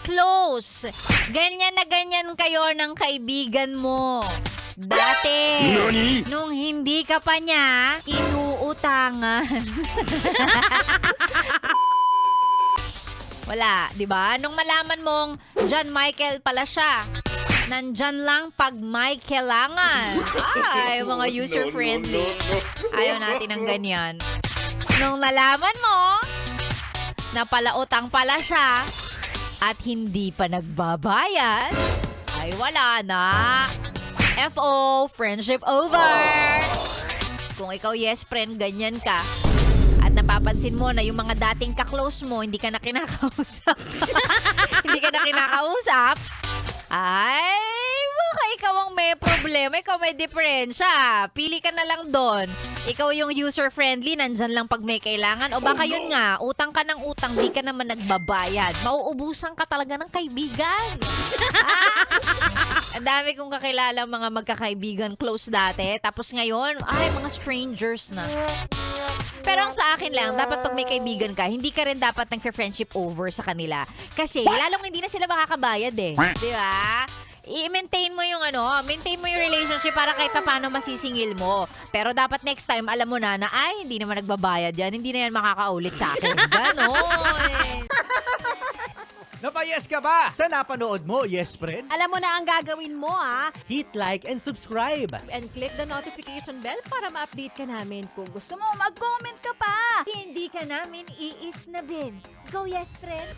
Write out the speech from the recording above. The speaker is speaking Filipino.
ka-close. Ganyan na ganyan kayo ng kaibigan mo. Dati, nung hindi ka pa niya, inuutangan. Wala, di ba? Nung malaman mong John Michael pala siya, nandyan lang pag may kailangan. Ay, mga user-friendly. Ayaw natin ng ganyan. Nung nalaman mo, na palautang pala siya, at hindi pa nagbabayad, ay wala na. FO, friendship over. Kung ikaw yes friend, ganyan ka. At napapansin mo na yung mga dating ka-close mo, hindi ka na kinakausap. Hindi ka na kinakausap. Ay, baka ikaw ang may problema. Ikaw may diferensya. Pili ka na lang doon. Ikaw yung user-friendly, nandyan lang pag may kailangan. O baka yun nga, utang ka ng utang, di ka naman nagbabayad. Mauubusan ka talaga ng kaibigan. Ang dami kong kakilala mga magkakaibigan, close dati. Tapos ngayon, ay, mga strangers na. Pero ang sa akin lang, dapat pag may kaibigan ka, hindi ka rin dapat nag-friendship over sa kanila. Kasi lalong hindi na sila makakabayad eh. Di ba? I-maintain mo yung maintain mo yung relationship para kahit paano masisingil mo. Pero dapat next time, alam mo na ay, hindi naman nagbabayad yan. Hindi na yan makakaulit sa akin. Ganon. Napayes ka ba sa napanood mo, yes friend? Alam mo na ang gagawin mo, ha? Hit like and subscribe. And click the notification bell para ma-update ka namin. Kung gusto mo, mag-comment ka pa. Hindi ka namin iisnabin. Go, yes, friend!